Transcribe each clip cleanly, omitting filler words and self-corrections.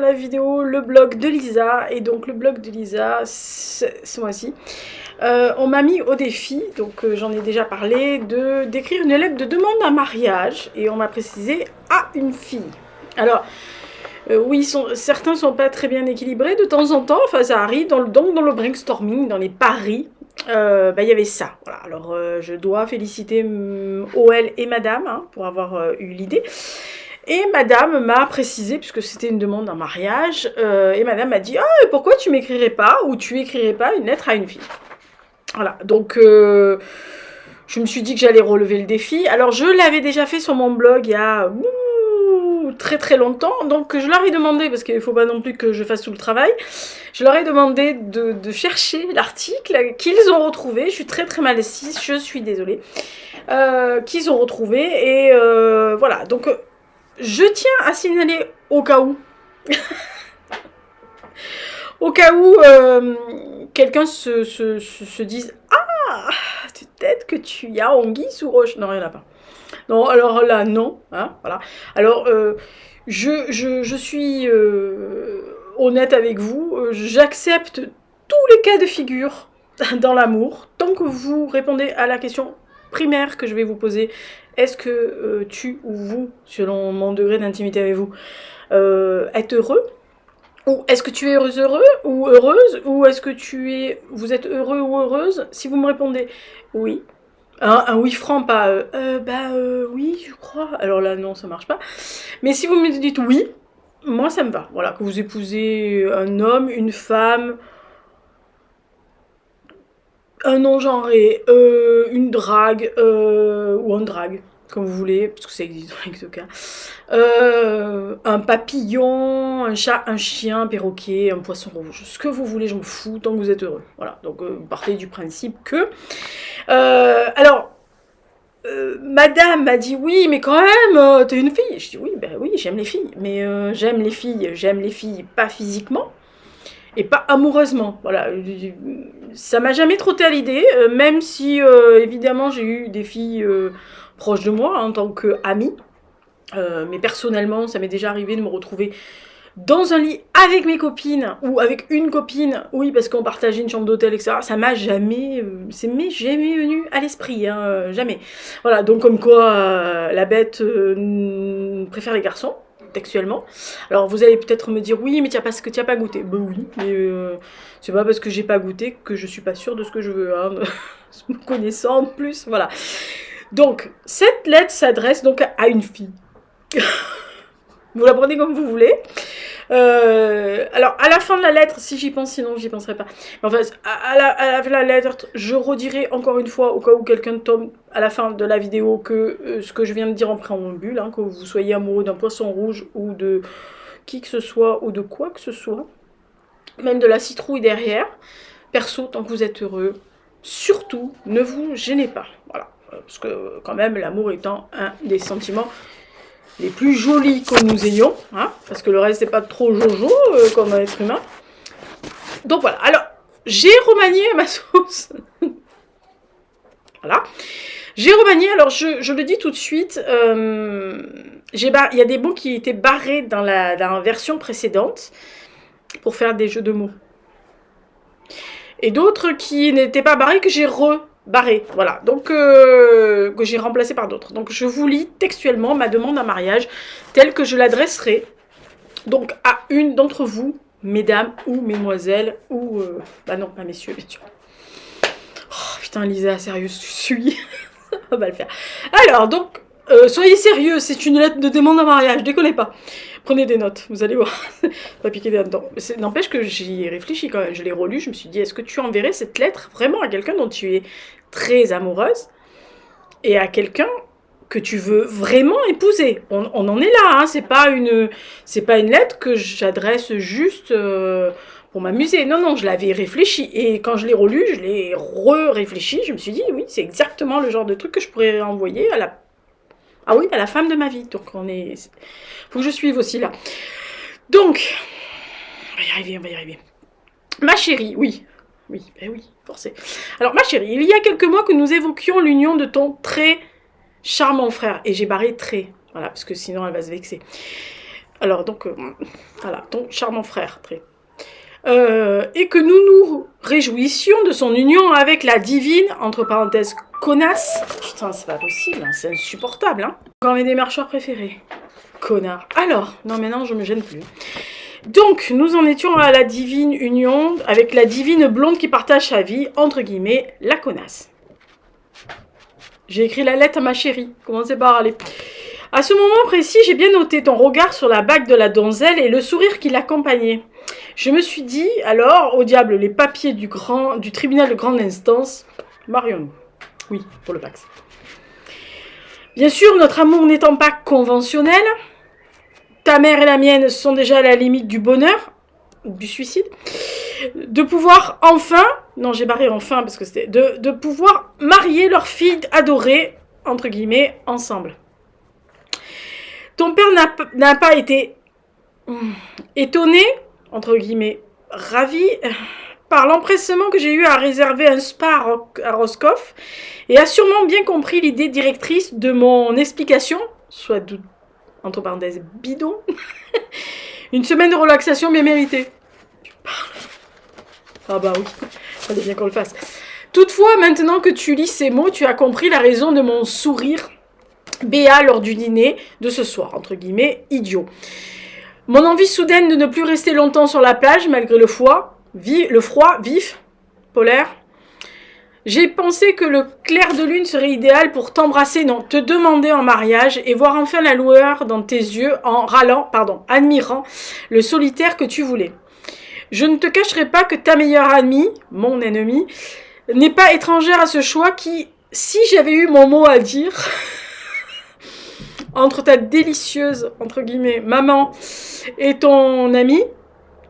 la vidéo le blog de Lisa. Et donc le blog de Lisa, ce mois-ci, on m'a mis au défi, donc j'en ai déjà parlé, d'écrire une lettre de demande à mariage. Et on m'a précisé à une fille. Alors, oui, certains sont pas très bien équilibrés de temps en temps. Enfin, ça arrive dans le brainstorming, dans les paris. Il y avait ça. Voilà. Alors, je dois féliciter OL et Madame hein, pour avoir eu l'idée. Et Madame m'a précisé, puisque c'était une demande en mariage, et Madame m'a dit « Ah, pourquoi tu m'écrirais pas ou tu écrirais pas une lettre à une fille ?» Voilà, donc je me suis dit que j'allais relever le défi. Alors, je l'avais déjà fait sur mon blog il y a très très longtemps, donc je leur ai demandé, parce qu'il ne faut pas non plus que je fasse tout le travail, je leur ai demandé de chercher l'article qu'ils ont retrouvé. Je suis très très mal assise, je suis désolée, qu'ils ont retrouvé, et voilà, donc je tiens à signaler au cas où, au cas où quelqu'un se dise « Ah, peut-être que tu y as anguille sous roche ». Non, il n'y en a pas. Non, alors là, non. Hein, voilà. Alors, je suis honnête avec vous. J'accepte tous les cas de figure dans l'amour. Tant que vous répondez à la question primaire que je vais vous poser. Est-ce que tu ou vous, selon mon degré d'intimité avec vous, êtes heureux? Ou est-ce que tu es heureux ou heureuse? Ou est-ce que vous êtes heureux ou heureuse? Si vous me répondez oui, un oui franc, pas oui, je crois. Alors là, non, ça marche pas. Mais si vous me dites oui, moi ça me va. Voilà, que vous épousez un homme, une femme, un non-genré, une drague, ou un drague, comme vous voulez, parce que ça existe dans les deux cas. Un papillon, un chat, un chien, un perroquet, un poisson rouge. Ce que vous voulez, je m'en fous, tant que vous êtes heureux. Voilà, donc partez du principe que... alors... Madame m'a dit oui, mais quand même, t'es une fille. Je dis oui, ben oui, j'aime les filles, mais j'aime les filles pas physiquement et pas amoureusement. Voilà, ça m'a jamais trotté à l'idée, même si évidemment j'ai eu des filles proches de moi en tant qu'amie, mais personnellement, ça m'est déjà arrivé de me retrouver dans un lit avec mes copines ou avec une copine, oui, parce qu'on partageait une chambre d'hôtel, etc. Ça m'a jamais, jamais venu à l'esprit, hein, jamais. Voilà, donc comme quoi la bête préfère les garçons, textuellement. Alors vous allez peut-être me dire oui, mais tu n'as pas goûté. Ben oui, mais c'est pas parce que j'ai pas goûté que je suis pas sûre de ce que je veux, hein, me connaissant en plus, voilà. Donc cette lettre s'adresse donc à une fille. Vous la prenez comme vous voulez. Alors, à la fin de la lettre, si j'y pense, sinon j'y penserai pas. Mais enfin, à la fin de la lettre, je redirai encore une fois, au cas où quelqu'un tombe à la fin de la vidéo, que ce que je viens de dire en préambule, hein, que vous soyez amoureux d'un poisson rouge ou de qui que ce soit, ou de quoi que ce soit, même de la citrouille derrière. Perso, tant que vous êtes heureux, surtout, ne vous gênez pas. Voilà. Parce que quand même, l'amour étant un des sentiments les plus jolis que nous ayons, hein, parce que le reste c'est pas trop jojo comme un être humain. Donc voilà, alors j'ai remanié ma sauce. Voilà. J'ai remanié, alors je le dis tout de suite, il y a des mots qui étaient barrés dans la version précédente pour faire des jeux de mots. Et d'autres qui n'étaient pas barrés que j'ai barré, voilà, donc que j'ai remplacé par d'autres. Donc je vous lis textuellement ma demande en mariage telle que je l'adresserai donc à une d'entre vous, mesdames ou mesdemoiselles, ou bah non, pas messieurs, bien sûr. Oh putain, Lisa, sérieux, tu suis. On va le faire. Alors, donc, soyez sérieux, c'est une lettre de demande en mariage, déconnez pas. Prenez des notes, vous allez voir. Pas piquer là-dedans. N'empêche que j'y ai réfléchi quand même. Je l'ai relu, je me suis dit, est-ce que tu enverrais cette lettre vraiment à quelqu'un dont tu es très amoureuse et à quelqu'un que tu veux vraiment épouser? On en est là, hein. C'est pas une lettre que j'adresse juste pour m'amuser. Non, non, je l'avais réfléchi. Et quand je l'ai relu, je l'ai réfléchi. Je me suis dit, oui, c'est exactement le genre de truc que je pourrais envoyer à la femme de ma vie. Donc faut que je suive aussi là. Donc, on va y arriver. Ma chérie, oui, forcé. Alors, ma chérie, il y a quelques mois que nous évoquions l'union de ton très charmant frère. Et j'ai barré très, voilà, parce que sinon elle va se vexer. Alors, donc, voilà, ton charmant frère, très. Et que nous nous réjouissions de son union avec la divine, entre parenthèses, connasse. Putain, c'est pas possible, hein, c'est insupportable, hein. Encore mes démarchoirs préférés. Connard. Alors, non, maintenant, je me gêne plus. Donc, nous en étions à la divine union avec la divine blonde qui partage sa vie, entre guillemets, la connasse. J'ai écrit la lettre à ma chérie. Commencez par aller. À ce moment précis, j'ai bien noté ton regard sur la bague de la donzelle et le sourire qui l'accompagnait. Je me suis dit, alors, au diable, les papiers du tribunal de grande instance, marions-nous. Oui, pour le Pax. Bien sûr, notre amour n'étant pas conventionnel, ta mère et la mienne sont déjà à la limite du bonheur, du suicide, de pouvoir enfin, non j'ai barré enfin parce que c'était, de pouvoir marier leur fille adorée, entre guillemets, ensemble. Ton père n'a pas été étonné, entre guillemets, ravi, par l'empressement que j'ai eu à réserver un spa à Roscoff, et a sûrement bien compris l'idée directrice de mon explication, soit entre parenthèses bidon, une semaine de relaxation bien méritée. Tu parles. Ah bah oui, fallait bien qu'on le fasse. Toutefois, maintenant que tu lis ces mots, tu as compris la raison de mon sourire béat lors du dîner de ce soir, entre guillemets, idiot. Mon envie soudaine de ne plus rester longtemps sur la plage, malgré le froid vif, polaire. J'ai pensé que le clair de lune serait idéal pour t'embrasser, non, te demander en mariage et voir enfin la lueur dans tes yeux en admirant le solitaire que tu voulais. Je ne te cacherai pas que ta meilleure amie, mon ennemi, n'est pas étrangère à ce choix qui, si j'avais eu mon mot à dire, entre ta délicieuse, entre guillemets, maman et ton ami,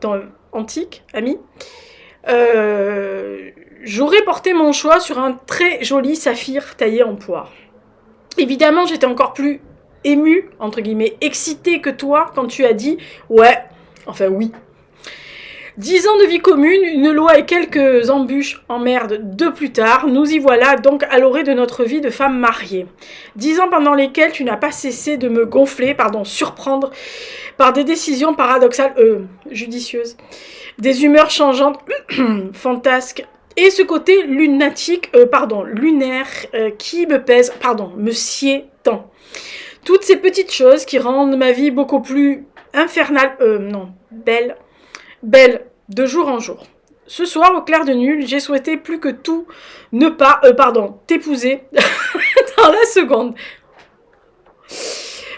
ton antique ami, j'aurais porté mon choix sur un très joli saphir taillé en poire. Évidemment, j'étais encore plus émue, entre guillemets, excitée que toi quand tu as dit « ouais », enfin oui. 10 ans de vie commune, une loi et quelques embûches en merde de plus tard, nous y voilà donc à l'orée de notre vie de femme mariée. 10 ans pendant lesquels tu n'as pas cessé de me gonfler, surprendre par des décisions paradoxales, judicieuses, des humeurs changeantes, fantasques, et ce côté lunaire qui me pèse, me sied tant. Toutes ces petites choses qui rendent ma vie beaucoup plus infernale, belle, de jour en jour. Ce soir, au clair de lune, j'ai souhaité plus que tout t'épouser dans la seconde.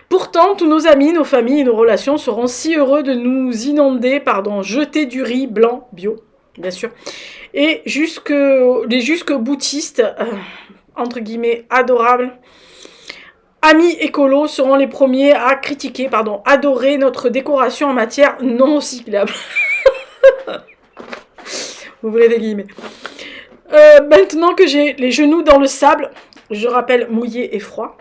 Pourtant, tous nos amis, nos familles et nos relations seront si heureux de nous inonder, jeter du riz blanc, bio, bien sûr, et les jusque boutistes, entre guillemets, adorables, amis écolos seront les premiers à critiquer, adorer notre décoration en matière non recyclable. Ouvrez des guillemets. Maintenant que j'ai les genoux dans le sable, je rappelle mouillé et froid,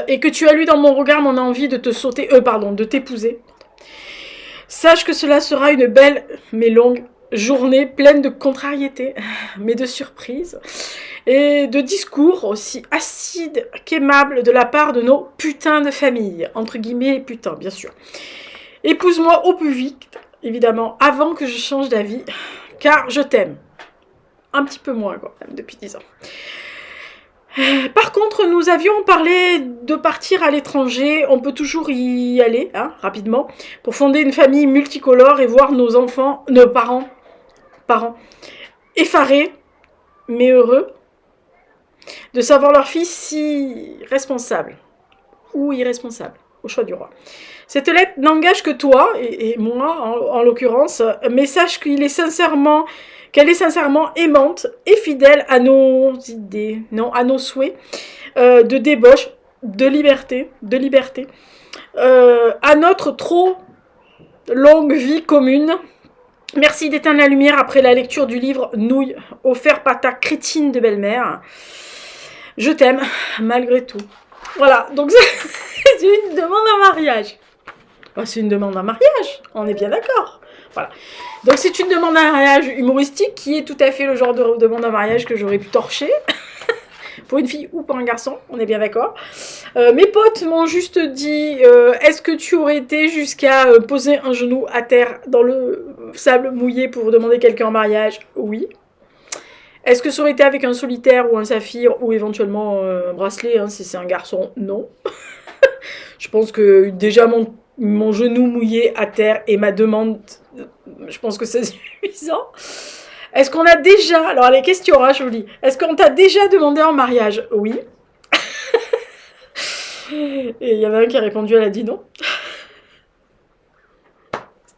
et que tu as lu dans mon regard mon envie de de t'épouser, sache que cela sera une belle mais longue journée pleine de contrariétés, mais de surprises, et de discours aussi acides qu'aimables de la part de nos putains de famille, entre guillemets putains, bien sûr. Épouse-moi au plus vite, évidemment, avant que je change d'avis, car je t'aime. Un petit peu moins, quand même, depuis 10 ans. Par contre, nous avions parlé de partir à l'étranger. On peut toujours y aller, rapidement, pour fonder une famille multicolore et voir nos parents, effarés, mais heureux, de savoir leur fils si responsable ou irresponsable, au choix du roi. Cette lettre n'engage que toi, et moi en l'occurrence, mais sache qu'elle est sincèrement aimante et fidèle à nos idées, à nos souhaits de débauche, de liberté, à notre trop longue vie commune. Merci d'éteindre la lumière après la lecture du livre Nouilles, offert par ta crétine de belle-mère. Je t'aime, malgré tout. Voilà, donc c'est une demande en mariage. C'est une demande en mariage, on est bien d'accord. Voilà. Donc c'est une demande en mariage humoristique qui est tout à fait le genre de demande en mariage que j'aurais pu torcher. pour une fille ou pour un garçon, on est bien d'accord. Mes potes m'ont juste dit, est-ce que tu aurais été jusqu'à poser un genou à terre dans le sable mouillé pour demander quelqu'un en mariage? Oui. Est-ce que ça aurait été avec un solitaire ou un saphir ou éventuellement un bracelet, hein, si c'est un garçon? Non. Je pense que déjà mon genou mouillé à terre et ma demande, je pense que c'est suffisant. Est-ce qu'on a déjà, alors les questions, hein, je vous lis. Est-ce qu'on t'a déjà demandé en mariage? Oui. Et il y avait un qui a répondu, elle a dit non.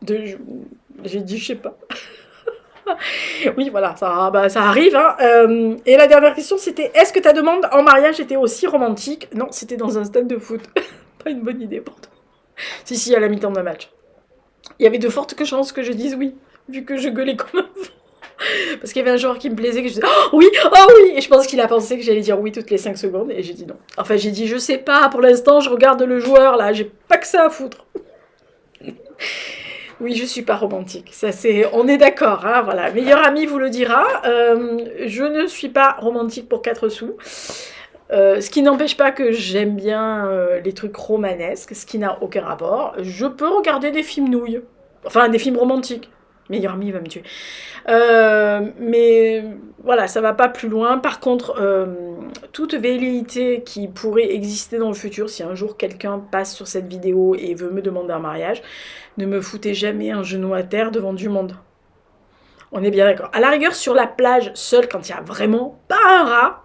J'ai dit je sais pas. Oui, voilà, ça arrive. Hein. Et la dernière question, c'était est-ce que ta demande en mariage était aussi romantique? Non, c'était dans un stade de foot. Pas une bonne idée pour toi. Si, à la mi-temps d'un match. Il y avait de fortes chances que je dise oui, vu que je gueulais comme un fou. Parce qu'il y avait un joueur qui me plaisait, que je disais oh oui, oh oui. Et je pense qu'il a pensé que j'allais dire oui toutes les 5 secondes. Et j'ai dit non. Enfin, j'ai dit je sais pas, pour l'instant, je regarde le joueur là, j'ai pas que ça à foutre. Oui, je suis pas romantique. Ça, on est d'accord, hein, voilà. Meilleur ami vous le dira. Je ne suis pas romantique pour 4 sous. Ce qui n'empêche pas que j'aime bien les trucs romanesques, ce qui n'a aucun rapport. Je peux regarder des films nouilles. Enfin, des films romantiques. Meilleur ami va me tuer. Mais voilà, ça va pas plus loin. Par contre, toute velléité qui pourrait exister dans le futur, si un jour quelqu'un passe sur cette vidéo et veut me demander un mariage, ne me foutez jamais un genou à terre devant du monde. On est bien d'accord. À la rigueur, sur la plage, seul, quand il n'y a vraiment pas un rat,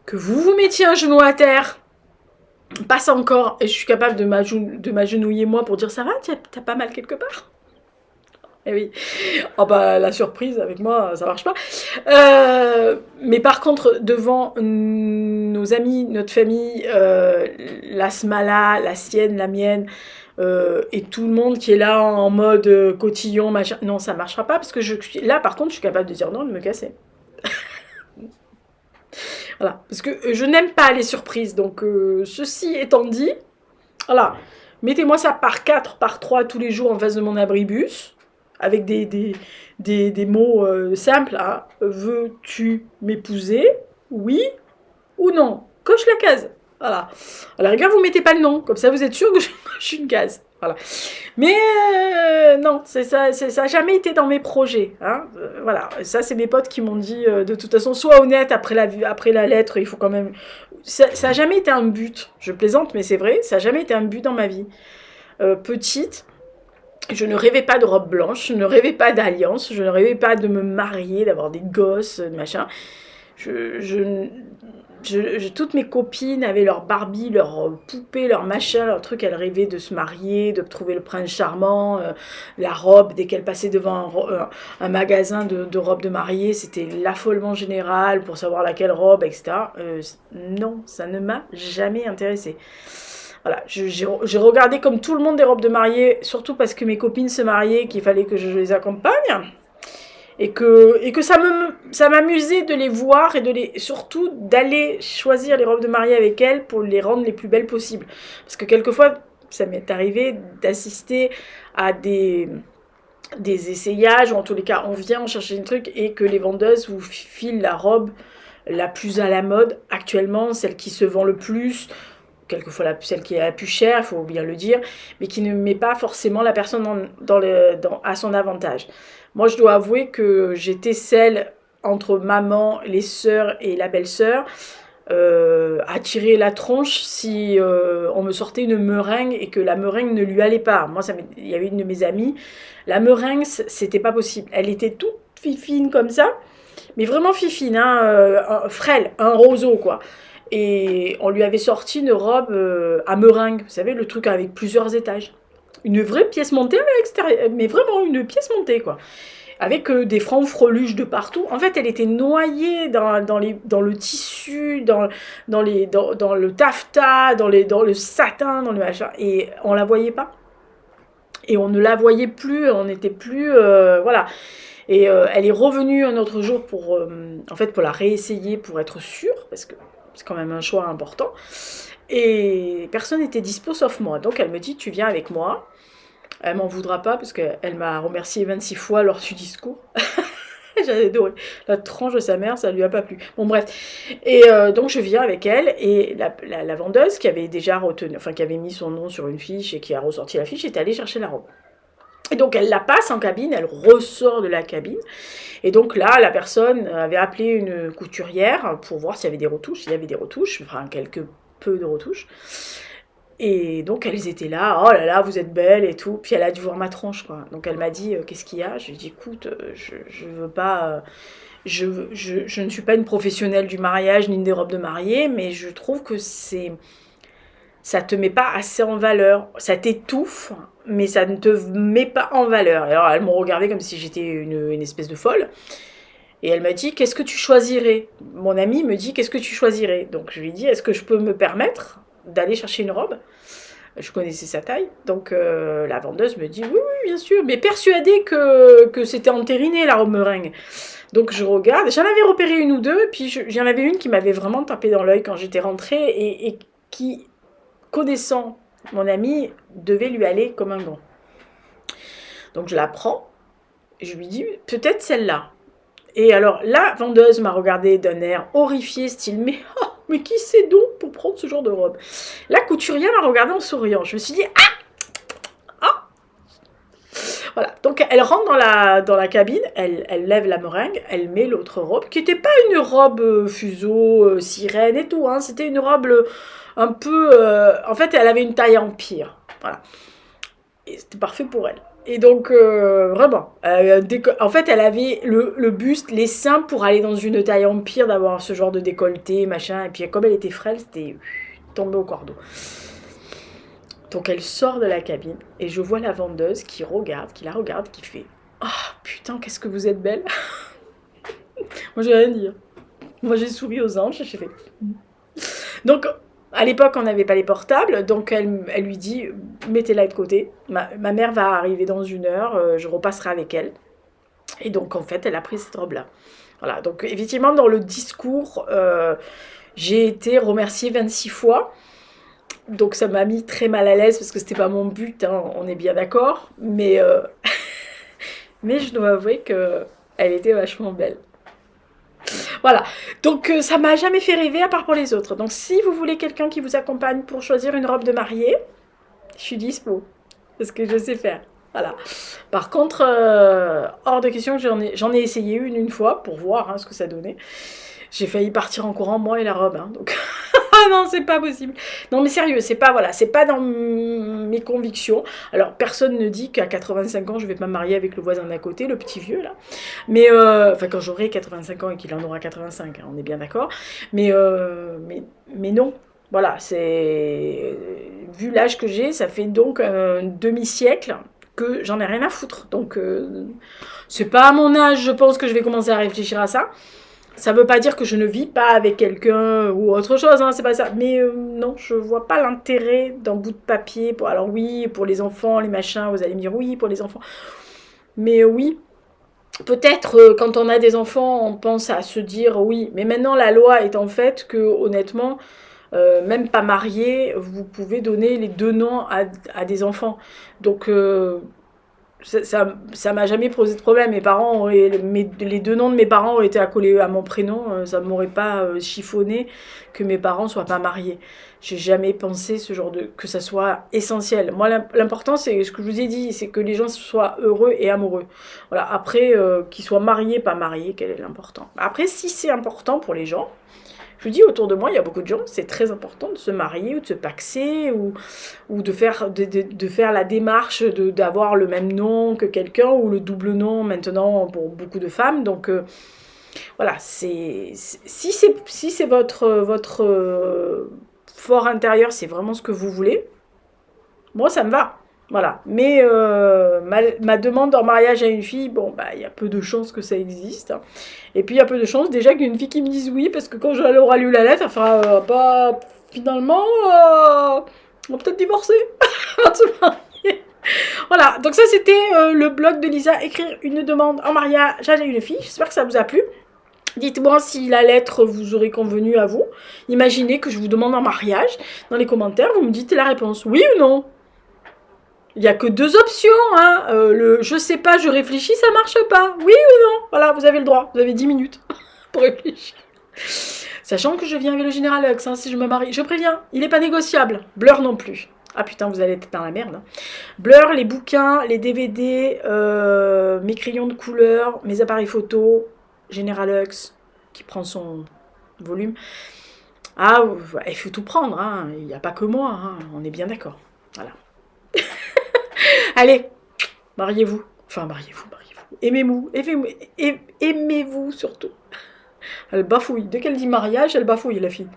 que vous vous mettiez un genou à terre, passe encore, et je suis capable de m'agenouiller moi pour dire ça va, t'as pas mal quelque part? Eh oui. Oh bah la surprise avec moi, ça marche pas. Mais par contre, devant nos amis, notre famille, la Smala, la sienne, la mienne, et tout le monde qui est là en mode cotillon, machin, non, ça marchera pas parce que là, par contre, je suis capable de dire non, de me casser. Voilà, parce que je n'aime pas les surprises. Donc, ceci étant dit, voilà, mettez-moi ça par 4, par 3 tous les jours en face de mon abribus, avec des mots simples. Hein. Veux-tu m'épouser? Oui ou non? Coche la case. Voilà. À la rigueur, vous mettez pas le nom, comme ça vous êtes sûr que je coche une case. Voilà. Mais non, ça n'a jamais été dans mes projets. Hein. Voilà, ça c'est mes potes qui m'ont dit de toute façon, sois honnête après la lettre, il faut quand même... Ça n'a jamais été un but, je plaisante, mais c'est vrai, ça n'a jamais été un but dans ma vie. Petite, je ne rêvais pas de robe blanche, je ne rêvais pas d'alliance, je ne rêvais pas de me marier, d'avoir des gosses, machin. Toutes mes copines avaient leur Barbie, leur poupée, leur machin, leur truc. Elles rêvaient de se marier, de trouver le prince charmant, la robe. Dès qu'elles passaient devant un magasin de robes de mariée, c'était l'affolement général pour savoir laquelle robe, etc. Non, ça ne m'a jamais intéressée. Voilà, j'ai regardé comme tout le monde des robes de mariée, surtout parce que mes copines se mariaient, qu'il fallait que je les accompagne. Et que ça m'amusait de les voir et surtout d'aller choisir les robes de mariée avec elles pour les rendre les plus belles possibles. Parce que quelquefois, ça m'est arrivé d'assister à des essayages, ou en tous les cas, on vient, on cherche un truc et que les vendeuses vous filent la robe la plus à la mode actuellement, celle qui se vend le plus, quelquefois celle qui est la plus chère, il faut bien le dire, mais qui ne met pas forcément la personne à son avantage. Moi, je dois avouer que j'étais celle entre maman, les sœurs et la belle-sœur à tirer la tronche si on me sortait une meringue et que la meringue ne lui allait pas. Moi, il y avait une de mes amies, la meringue, c'était pas possible. Elle était toute fifine comme ça, mais vraiment fifine, hein, frêle, un roseau, quoi. Et on lui avait sorti une robe à meringue, vous savez, le truc avec plusieurs étages. Une vraie pièce montée à l'extérieur, mais vraiment une pièce montée, quoi. Avec des francs-freluches de partout. En fait, elle était noyée dans le tissu, dans le taffetas, dans le satin, dans le machin. Et on la voyait pas. Et on ne la voyait plus, on n'était plus... voilà. Et elle est revenue un autre jour pour la réessayer, pour être sûre, parce que c'est quand même un choix important. Et personne n'était dispo sauf moi. Donc elle me dit, tu viens avec moi. Elle m'en voudra pas parce qu'elle m'a remercié 26 fois lors du discours. J'avais adoré. La tranche de sa mère, ça lui a pas plu. Bon, bref. Et donc, je viens avec elle. Et la vendeuse qui avait déjà retenu, enfin, qui avait mis son nom sur une fiche et qui a ressorti la fiche, est allée chercher la robe. Et donc, elle la passe en cabine, elle ressort de la cabine. Et donc là, la personne avait appelé une couturière pour voir s'il y avait des retouches. Il y avait des retouches, enfin, quelques peu de retouches. Et donc, elles étaient là, oh là là, vous êtes belle et tout. Puis elle a dû voir ma tronche, quoi. Donc, elle m'a dit, qu'est-ce qu'il y a? Je lui ai dit, écoute, je veux pas... je ne suis pas une professionnelle du mariage ni des robes de mariée, mais je trouve que ça te met pas assez en valeur. Ça t'étouffe, mais ça ne te met pas en valeur. Et alors, elles m'ont regardé comme si j'étais une espèce de folle. Et elle m'a dit, qu'est-ce que tu choisirais? Mon amie me dit, qu'est-ce que tu choisirais? Donc, je lui ai dit, est-ce que je peux me permettre d'aller chercher une robe? Je connaissais sa taille. Donc, la vendeuse me dit, oui, oui, bien sûr, mais persuadée que c'était entériné, la robe meringue. Donc, je regarde. J'en avais repéré une ou deux, puis j'en avais une qui m'avait vraiment tapé dans l'œil quand j'étais rentrée et qui, connaissant mon amie, devait lui aller comme un gant. Donc, je la prends et je lui dis, peut-être celle-là. Et alors, la vendeuse m'a regardé d'un air horrifié, style, mais qui c'est donc pour prendre ce genre de robe? La couturière m'a regardé en souriant. Je me suis dit, ah. Voilà, donc elle rentre dans la cabine, elle lève la meringue, elle met l'autre robe, qui n'était pas une robe fuseau, sirène et tout, hein, c'était une robe un peu... en fait, elle avait une taille empire, voilà. Et c'était parfait pour elle. Et donc, vraiment, en fait, elle avait le buste, les seins pour aller dans une taille empire, d'avoir ce genre de décolleté, machin. Et puis, comme elle était frêle, c'était tombé au cordeau. Donc, elle sort de la cabine et je vois la vendeuse qui la regarde, qui fait « Oh, putain, qu'est-ce que vous êtes belle !» Moi, j'ai rien dit. Moi, j'ai souri aux anges et j'ai fait... Donc, à l'époque, on n'avait pas les portables, donc elle lui dit « Mettez-la de côté, ma mère va arriver dans 1 heure, je repasserai avec elle. » Et donc, en fait, elle a pris cette robe-là. Voilà, donc effectivement, dans le discours, j'ai été remerciée 26 fois. Donc, ça m'a mis très mal à l'aise, parce que c'était pas mon but, hein, on est bien d'accord. Mais, mais je dois avouer qu'elle était vachement belle. Voilà, donc ça m'a jamais fait rêver à part pour les autres. Donc si vous voulez quelqu'un qui vous accompagne pour choisir une robe de mariée, je suis dispo, parce que je sais faire. Voilà. Par contre, hors de question que j'en ai essayé une fois pour voir hein, ce que ça donnait. J'ai failli partir en courant, moi et la robe. Hein, donc non, c'est pas possible. Non, mais sérieux, c'est pas dans mes convictions. Alors, personne ne dit qu'à 85 ans, je vais pas me marier avec le voisin d'à côté, le petit vieux, là. Mais, enfin, quand j'aurai 85 ans et qu'il en aura 85, hein, on est bien d'accord. Mais non. Voilà, c'est... Vu l'âge que j'ai, ça fait donc un demi-siècle que j'en ai rien à foutre. Donc, c'est pas à mon âge, je pense, que je vais commencer à réfléchir à ça. Ça veut pas dire que je ne vis pas avec quelqu'un ou autre chose, hein, c'est pas ça. Mais non, je vois pas l'intérêt d'un bout de papier. Alors oui, pour les enfants, les machins, vous allez me dire oui, pour les enfants. Mais oui, peut-être quand on a des enfants, on pense à se dire oui. Mais maintenant, la loi est en fait que, honnêtement, même pas marié, vous pouvez donner les 2 noms à des enfants. Donc... ça m'a jamais posé de problème. Mes parents les 2 noms de mes parents auraient été accolés à mon prénom. Ça m'aurait pas chiffonné que mes parents soient pas mariés. J'ai jamais pensé que ça soit essentiel. Moi, l'important, c'est ce que je vous ai dit, c'est que les gens soient heureux et amoureux. Voilà. Après, qu'ils soient mariés, pas mariés, quel est l'important? Après, si c'est important pour les gens, je vous dis, autour de moi, il y a beaucoup de gens, c'est très important de se marier ou de se paxer ou de faire la démarche d'avoir le même nom que quelqu'un ou le double nom maintenant pour beaucoup de femmes. Donc voilà, si c'est votre fort intérieur, c'est vraiment ce que vous voulez, moi ça me va. Voilà, mais ma demande en mariage à une fille, bon, bah, il y a peu de chances que ça existe. Hein. Et puis, il y a peu de chances déjà qu'une fille qui me dise oui, parce que quand elle aura lu la lettre, elle fera pas... Finalement, on va peut-être divorcer. Voilà, donc ça, c'était le blog de Lisa, écrire une demande en mariage à une fille. J'espère que ça vous a plu. Dites-moi si la lettre vous aurait convenu à vous. Imaginez que je vous demande en mariage. Dans les commentaires, vous me dites la réponse, oui ou non. Il n'y a que 2 options. Hein. Le je sais pas, je réfléchis, ça marche pas. Oui ou non? Voilà, vous avez le droit. Vous avez 10 minutes pour réfléchir. Sachant que je viens avec le Général Lux, hein, si je me marie. Je préviens, il n'est pas négociable. Blur non plus. Ah putain, vous allez être dans la merde. Hein. Blur, les bouquins, les DVD, mes crayons de couleur, mes appareils photo, Général Lux, qui prend son volume. Ah, il faut tout prendre. Hein. Il n'y a pas que moi. Hein. On est bien d'accord. Voilà. Allez, mariez-vous. Enfin, mariez-vous. Aimez-vous. Aimez-vous surtout. Elle bafouille. Dès qu'elle dit mariage, elle bafouille, la fille.